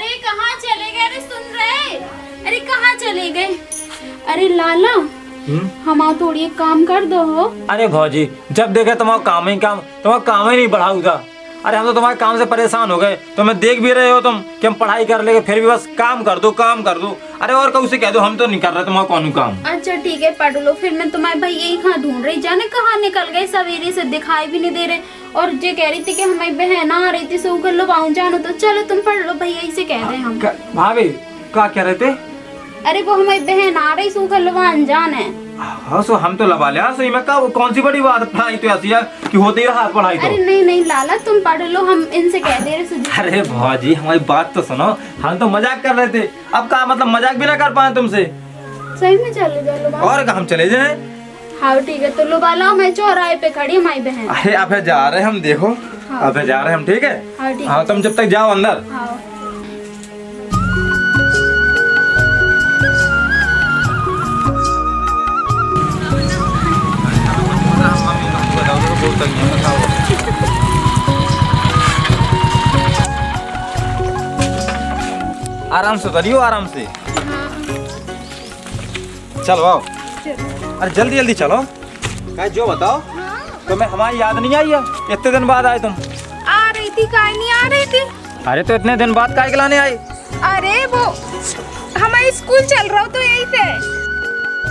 अरे कहाँ चले गए? अरे सुन रहे? अरे कहाँ चले गए? अरे लाला हमारा थोड़ी एक काम कर दो हो। अरे भौजी जब देखे तुम्हारा काम ही नहीं बढ़ाऊगा। अरे हम तो तुम्हारे काम से परेशान हो गए। तुम्हें देख भी रहे हो तुम कि हम पढ़ाई कर लेंगे, फिर भी बस काम कर दो काम कर दो। अरे और कहूँ से कह दो, हम तो नहीं कर रहे तुम्हारा कौन काम। अच्छा ठीक है पढ़ लो। फिर मैं तुम्हारे भैया ही कहाँ ढूंढ रही, जाने कहाँ निकल गए, सवेरे से दिखाई भी नहीं दे रहे। और जो कह रही थी कि हमारी बहन आ रही थी, सो कर लो बाहू जानो, तो चलो तुम पढ़ लो, भैया ही से कह रहे हम। भाभी क्या कह रहे थे? अरे वो हमारी बहन आ रही, सो कर लो वहाँ अनजान है। हाँ सो हम तो लगा लिया सही में। कौन सी बड़ी बात, पढ़ाई तो ऐसी है कि होती रहा पढ़ाई तो। अरे नहीं नहीं लाला तुम पढ़ लो, हम इनसे कह दे रहे। अरे भौजी हमारी बात तो सुनो, हम तो मजाक कर रहे थे। अब का मतलब मजाक भी ना कर पाए तुमसे। सही में चले जाओ और हम चले जाए। हाँ ठीक है, तो लो बाला मैं चौराहे पे खड़ी हमारी बहन। अरे अब जा रहे हम, देखो हाँ। अब जा रहे हम, ठीक है। हाँ ठीक हाँ तुम जब तक जाओ अंदर। हाँ। आराम से उतरियो, आराम से। चलो आओ। अरे जल्दी जल्दी चलो। क्या जो बताओ, तुम्हें हमारी याद नहीं आई है? इतने दिन बाद आए तुम। आ रही थी, काहे नहीं आ रही थी? अरे तो इतने दिन बाद काय लाने आई? अरे वो हमारे स्कूल चल रहा हो तो यही थे।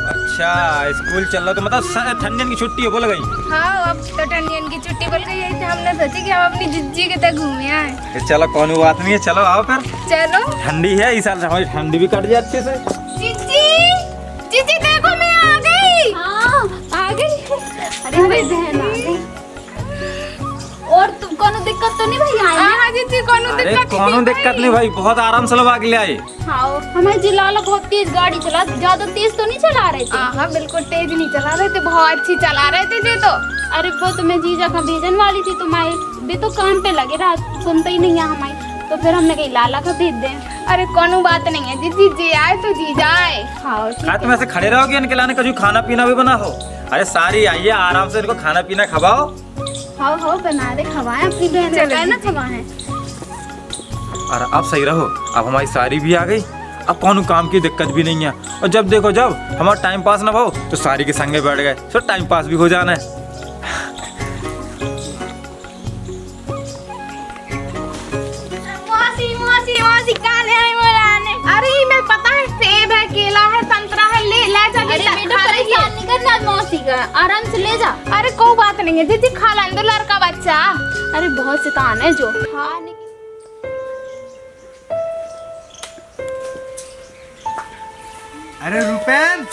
अच्छा स्कूल चल रहा तो मतलब ठंडन की छुट्टी है बोल गई। हाँ अब तो ठंडियन की छुट्टी बोल गई, यही थे। हमने सोची कि हम अपनी जिज्जी के तक घूमे आए। चलो कौन बात नहीं है, चलो आओ फिर। चलो। ठंडी है इस साल, हमारी ठंडी भी कट जाए अच्छे से। जिज्जी जिज्जी देखो मैं आ गई। हाँ आ गई। अरे हमारी बहन आ गई। और तुम कोनो दिक्कत तो नहीं भैया आई? हाँ जिज्जी कोनो अरे दिक्कत कौन दिक्कत नहीं भाई, बहुत आराम से लगा के ले आए। हाँ हमारे जिलाला बहुत तेज गाड़ी चला, ज्यादा तेज तो नहीं चला रहे थे। हाँ बिल्कुल तेज नहीं चला रहे थे, बहुत अच्छी चला रहे थे जी। तो अरे वो तुम्हें जीजा का भेजन वाली थी, तुम्हारे भी तो काम पे लगे रहा, सुनते ही नहीं है हमारी। तो फिर हमने कही लाला का भेज दे। अरे कोनो बात नहीं है जिज्जी, जी आए तो जी जाए। हाँ हाँ तुम ऐसे खड़े रहोगे, इनके लाने कुछ खाना पीना भी बना हो। अरे सारी आइए आराम से, इनको खाना पीना खवाओ। हाँ हाँ बना दे, खवाएं अपनी बहन को, ना खवाएं। अरे अब सही रहो, अब हमारी सारी भी आ गई, अब कौन काम की दिक्कत भी नहीं है। और जब देखो जब हमारा टाइम पास ना हो तो सारी के संगे बैठ गए, तो टाइम पास भी हो जाना है। मौसी मौसी मौसी कान है बोलाने। अरे मैं पता है, सेब है, केला है, संतरा है, ले जा। अरे बेटा परेशान नहीं करना मौसी का, आराम से ले जा। अरे कोई बात नहीं है दीदी, खा लें दो लड़का बच्चा। अरे बहुत शैतान है जो खाने। अरे रुपेन,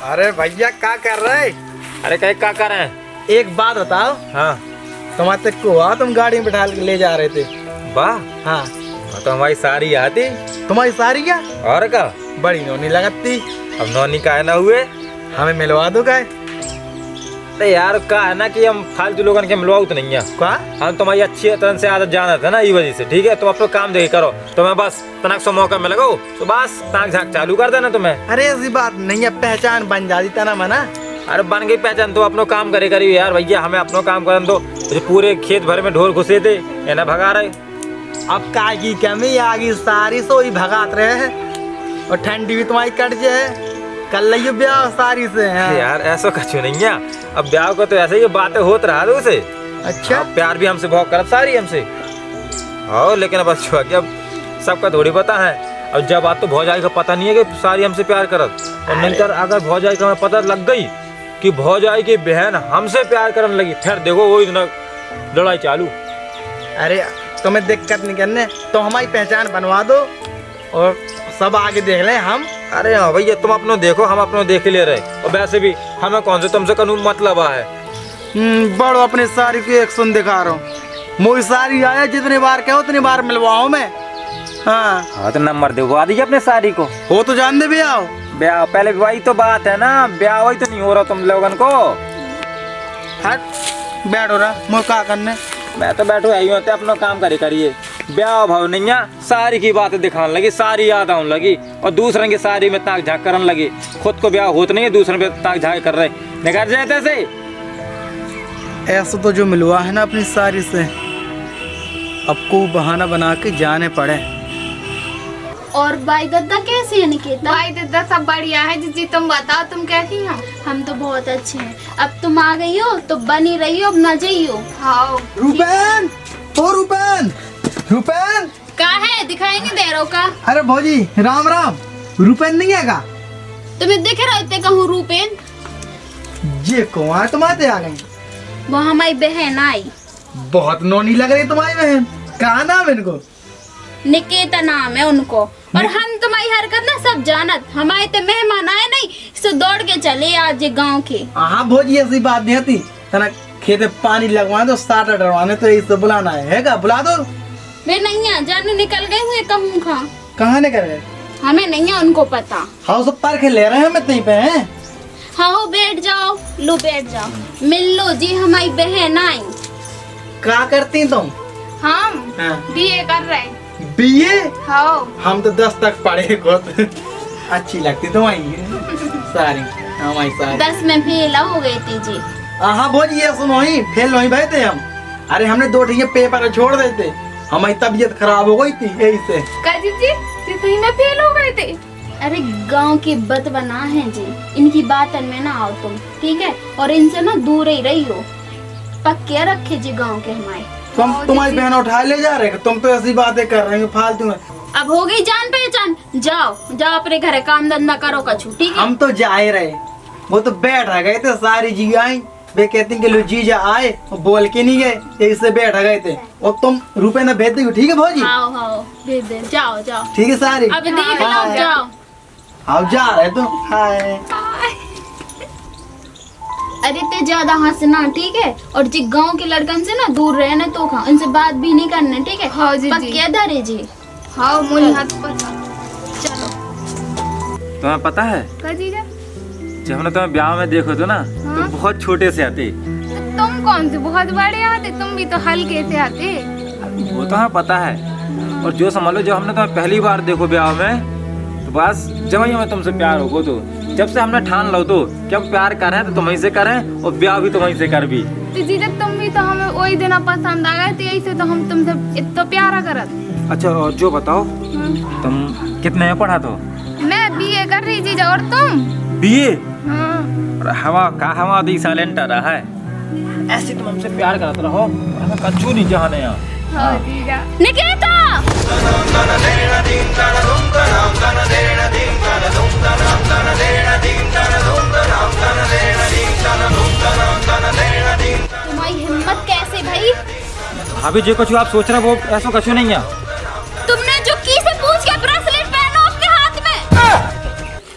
अरे भैया क्या कर रहे? अरे कहीं क्या कर रहे हैं? एक बात बताओ। हाँ तुम्हारे तक को तुम गाड़ी में बैठा के ले जा रहे थे। वाह हाँ तो हमारी सारी आती। तुम्हारी सारी क्या और का बड़ी नौनी लगती। अब नौनी का है ना हुए, हमें मिलवा दो गए। तो यार का है ना कि हम फालतू लोगों के मिलवाऊ तो नहीं है। क्या? हम तुम्हारी अच्छी तरह से आदत जाना था ना, ये वजह से। ठीक है तुम अपना काम देखे करो, तुम्हें बस तनक सो मौका मिलेगा तो बस ताक झाक चालू कर देना तुम्हें। अरे ऐसी बात नहीं है, पहचान बन जाती तना मना। अरे बन गई पहचान तो अपनो काम करे करियो यार भैया, हमें अपनो काम करन दो। जो पूरे खेत भर में ढोर घुसे थे ये ना भगा रहे। अब का की कमी आ गई, सारी सोई भगात रहे हैं। और ठंडी भी तुम्हारी कट जाए, कल लियो ब्याह सारी से। यार ऐसा कछु नहीं है, अब ब्याह को तो ऐसे ही बातें होत रहा था उसे। अच्छा प्यार भी हमसे बहुत करत सारी हमसे। हाँ लेकिन अब अच्छा कि अब सबका थोड़ी पता है। अब जब बात तो भौजाई का पता नहीं है कि सारी हमसे प्यार करत, और नहीं कर अगर भौजाई का हमें पता लग गई कि भौजाई की बहन हमसे प्यार करने लगी, फिर देखो वो इतना लड़ाई चालू। अरे तुम्हें दिक्कत नहीं करने, तो हमारी पहचान बनवा दो और सब आगे देख लें हम। अरे हाँ भैया तुम अपनो देखो, हम अपनो देख ले रहे। और वैसे भी हमें कौन से तुमसे कानून मतलब है। बड़ो अपने सारी की एक्शन दिखा रहा हूँ। मोई सारी आया, जितनी बार कहो उतनी बार मिलवाओ मैं। हाँ तो नंबर दिलवा दीजिए अपने सारी को। हो तो जान दे भी आओ ब्याह पहले वही तो बात है ना, ब्याह वही तो नहीं हो रहा तुम लोगन को। हट बैठो रहा, मोई क्या करने। मैं तो बैठो आई होते अपना काम करे करिए। ब्याह भाव नहीं है, सारी की बातें दिखाने लगी, सारी याद आने लगी, और दूसरे की सारी में ताक झाक करने लगी। खुद को ब्याह होता नहीं है, दूसरे पे ताक झाक कर रहे। निकल जाए ऐसे। ऐसा तो जो मिलवा है ना अपनी सारी से, अब को बहाना बना के जाने पड़े। और भाई दद्दा कैसे है निकेता? भाई दादा सब बढ़िया है जीजी, तुम बताओ तुम कैसी हो? हम तो बहुत अच्छे हैं। अब तुम आ गई हो तो बनी रही हो, अब न जाइयो। हाँ रूपेन, ओ रूपेन, रूपेन। का है, दिखाई नहीं दे रहा का? अरे भौजी राम राम, रूपेन नहीं है का? तुम्हें दिख रहा है कहूँ रूपेन? ये कौन तुम्हारे आ गई? वो हमारी बहन आई। बहुत नौनी लग रही तुम्हारी बहन। कहा नाम इनको? निकेता नाम है उनको। और हम तुम्हारी हरकत ना सब जानत, हमारे तो मेहमान आए नहीं सो दौड़ के चले आज गांव के। हाँ भौजी ऐसी बात नहीं होती। तना खेत में पानी लगवाने तो स्टार्टर डरवाने तो इसे बुलाना है का? बुला दो। वे नहीं है, जाने निकल गए हुए कहूँ खा। कहाँ निकल गए? हमें नहीं है उनको पता। हाँ सब पर के ले रहे हैं, मैं तहीं पे हैं। हाँ बैठ जाओ, लो बैठ जाओ, मिल लो जी, हमारी बहन आई। क्या करती तुम? हम हाँ। बीए कर रहे हैं। बीए? हाँ हम तो 10 तक पढ़े खुद। अच्छी लगती तुम्हारी सारी, हमारी सारी। 10 में फेल हो गई थी जी। हाँ भौजी ये सुनो ही, फेल नहीं भए थे हम। अरे हमने 2 ठीक पेपर छोड़ देते, हमारी तबीयत खराब हो गई थी यही से। का जीजी सही में फेल हो गए थे? अरे गांव की बतबना है जी, इनकी बातन में ना आओ तुम, ठीक है? और इनसे ना दूर ही रही हो, पक्के रखे जी गांव के हमारे। तुम्हारी बहन उठा ले जा रहे, तुम तो ऐसी बातें कर रहे हो फालतू में। अब हो गई जान पहचान, जाओ जाओ अपने घर काम धंधा करो कछु, ठीक है? हम तो जा ही रहे, वो तो बैठ गए थे सारी जी आई। वे कहती कि लो जीजा आए, वो बोल के नहीं गए, यही से बैठ गए थे। और तुम रुपए न भेज दी, ठीक है भौजी? हाँ हाँ भेज दे, जाओ जाओ। ठीक है सारी, अब देख लो, जाओ। अब जा रहे तुम। हाय अरे ते ज्यादा हंसना, ठीक है? और जी गांव के लड़कन से ना दूर रहना, तो खा उनसे बात भी नहीं करना, ठीक है? हाँ जी, पक्के धरे जी। हाँ मुझे हाथ पता। चलो। तुम्हें पता है का जीजा जब हमने तुम्हें ब्याह में देखो तो ना, तुम बहुत छोटे से आते। तुम कौन से बहुत बड़े आते, तुम भी तो हल्के से आते। वो तो हमें पता है। और जो समझ लो, जब हमने तुम्हें पहली बार देखो ब्याह में, तो बस जब ही हमें तुमसे प्यार होगा। तो जब से हमने ठान लो तो कि हम प्यार करें तो तुम्हीं से करें, और ब्याह भी तुम्हीं से कर भी। तो जीजा तुम भी तो हमें वही दिन पसंद आ गए थे, यही से तो हम तुमसे इतना प्यारा करत। अच्छा और जो बताओ, तुम कितने में पढ़ा? तो मैं बीए कर रही जीजा, और तुम? बीए? हाँ। और हवा दी साइलेंट रहा है। ऐसे तुम हमसे प्यार करते रहो, और हमें कच्चू नहीं जाने यहाँ। हाँ जीजा। निकेता तुम्हारी हिम्मत कैसे भाई? अभी जो कुछ आप सोच रहे हो वो ऐसा कछु नहीं है। तुमने जो की से पूछ के ब्रेसलेट पहनो अपने हाथ में,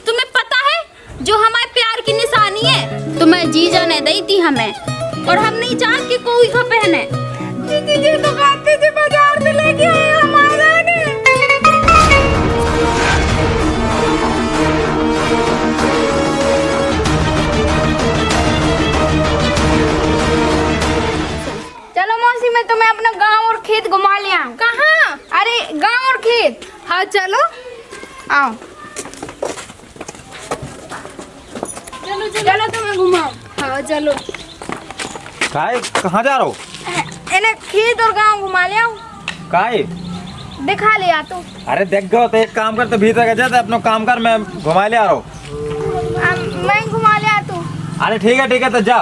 तुम्हें पता है जो हमारे प्यार की निशानी है, तुम्हें जीजा ने दी थी हमें, और हम नहीं चाहते कि कोई का पहने। जीजी तो खाते थे बाजार में लेके आए हमारे ने। चलो मौसी, मैं तुम्हें अपना गांव और खेत घुमा लिया। कहाँ? अरे गांव और खेत। हाँ चलो, आओ। चलो तुम्हें घुमाओ। हाँ चलो। कहाँ जा रहे हो? इन्हें खेत और गांव घुमा लिया, काहे? दिखा लिया तो। अरे देख गो तो एक काम कर, तो भीतर का जाते अपना काम कर, मैं घुमा ले आ रहा हूँ। मैं घुमा लिया तो। अरे ठीक है तो जा।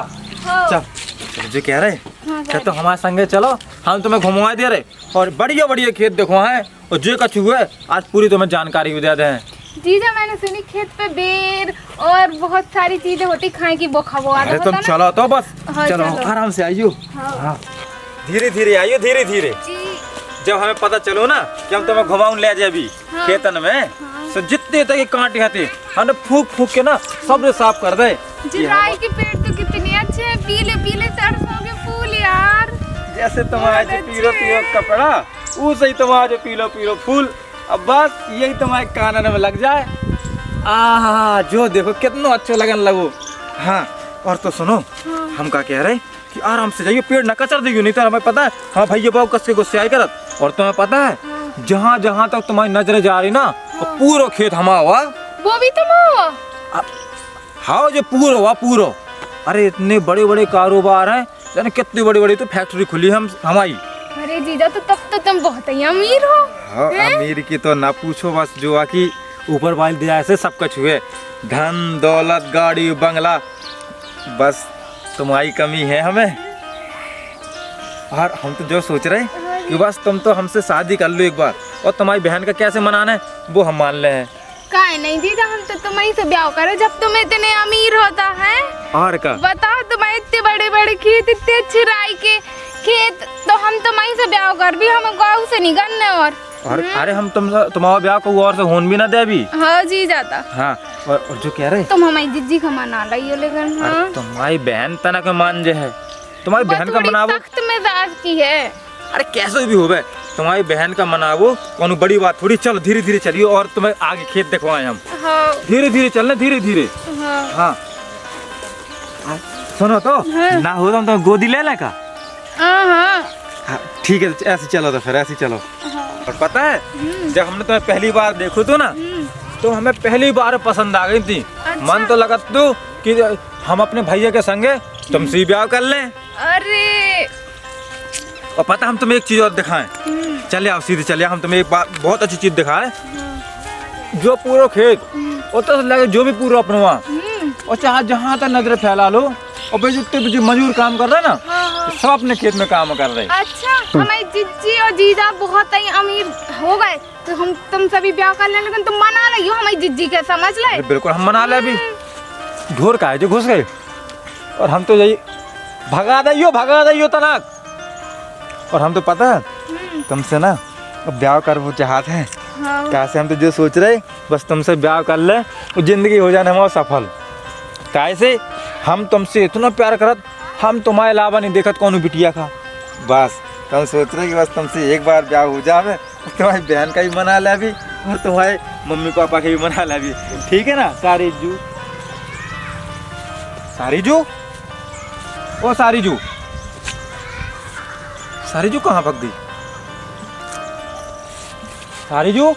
हाँ। चल जो कह रहे क्या तो हमारे संगे चलो, हम तुम्हें घुमा दे रहे, और बढ़िया बढ़िया खेत देखो है, और जो कछु हुए आज पूरी तुम्हें जानकारी भी दे दे। जीजा मैंने सुनी खेत पे बेर और बहुत सारी चीजें होती खाए की, वो खबवा अरे तुम चलो तो बस। हाँ, चलो चलो। आराम से आइयो। हाँ धीरे धीरे आइयो, धीरे धीरे। जब हमें पता चलो ना कि हम तुम्हें घुमाऊं ले जाए भी खेतन में, तो जितने तक कांटे आते हमने फूक फूक के ना सब साफ कर दे। राई के पेड़ तो कितने अच्छे हैं, पीले पीले सरसों के फूल यार। जैसे तुम्हारा जो पीलो पीलो कपड़ा, वैसे ही तुम्हारा जो पीलो पीलो फूल। अब बस यही तुम्हारे कानन में लग जाए। आहा जो देखो कितना अच्छा लगन लगो। हाँ और तो सुनो, हम क्या कह रहे कि आराम से जाइए, पेड़ न कचर देगी, नहीं तो हमें पता है हाँ भैया बाबू कस के गुस्से आई करत। और तुम्हें पता है जहाँ जहाँ तक तुम्हारी नजरें जा रही ना, पूरा खेत हमारा हुआ। वो भी तुम हो? हाँ जो पूरा हुआ पूरा। अरे इतने बड़े बड़े कारोबार हैं, यानी कितनी बड़ी बड़ी तो फैक्ट्री खुली हम हमारी। अरे जीजा तो तब तो तुम बहुत ही अमीर हो। हाँ, अमीर की तो ना पूछो, बस जो आकी ऊपर वाली दया से सब कुछ हुए, धन दौलत गाड़ी बंगला, बस तुम्हारी कमी है हमें। और हम तो जो सोच रहे कि बस तुम तो हमसे शादी कर लो एक बार, और तुम्हारी बहन का कैसे मनाना है वो हम मान ले हैं। काहे नहीं जीजा, हम तो तुम्हारी से ब्याह करे जब तुम इतने अमीर होता है। और का बताओ, तुम्हारे इतने बड़े बड़े खेत, इतने अच्छे राई के खेत, तो हम तुम्हारी से ब्याह कर भी हम गाँव से नहीं करने। और अरे हम तुम्हारा ब्याह को और से होन भी ना दे अभी। हाँ जी जाता। हाँ, और जो कह रहे तुम हमारी जिज्जी का मना रही हो, लेकिन हाँ अरे तुम्हारी बहन तना के मान जे है, तुम्हारी बहन का मनावो। सख्त मिजाज की है। अरे कैसे भी होवे, तुम्हारी बहन का मनावो, कौन बड़ी बात थोड़ी। चलो धीरे धीरे चलिए और तुम्हें आगे खेत दिखवाएं हम। हाँ धीरे धीरे चलना, धीरे धीरे। हाँ हाँ सुनो तो ना हो तो गोदी ले ले का। हाँ हाँ ठीक है, ऐसे चलो तो फिर ऐसे चलो। और पता है जब हमने तुम्हें पहली बार देखो तो ना, तो हमें पहली बार पसंद आ गई थी। मन तो लगा तो कि हम अपने भैया के संगे तुमसे ब्याह कर लें। अरे और पता हम तुम्हें एक चीज और दिखाएं। चले आओ सीधे चले, हम तुम्हें एक बार बहुत अच्छी चीज दिखाएं। जो पूरा खेत और तो लगे जो भी पूरा अपना वहाँ, और चाहे जहाँ तक नजर फैला लो, और भाई जितने जो मजदूर काम कर रहे हैं ना, सब अपने खेत में काम कर रहे हैं। अच्छा, हमारी जिज्जी और जीजा बहुत ही अमीर हो गए तो हम तुम सभी ब्याह कर लें, लेकिन तुम मना रही हो हमारी जिज्जी के, समझ ले। अरे बिल्कुल हम मना ले अभी। ढोर का है जो घुस गए, और हम तो यही भगा दियो तलाक। और हम तो पता है तुमसे ना अब ब्याह कर वो चाहते हैं। हाँ। कैसे हम तो जो सोच रहे बस तुमसे ब्याह कर ले, वो जिंदगी हो जाने हमारा सफल। कैसे हम तुमसे इतना प्यार करत, हम तुम्हारे अलावा नहीं देखत कौन बिटिया का। बस हम सोच रहे कि बस तुमसे एक बार ब्याह हो जावे, तुम्हारी बहन का भी मना ले अभी, और तुम्हारे मम्मी पापा का भी मना ले अभी। ठीक है ना सारी जू? ओ सारी जू कहाँ भग गई? सारी जू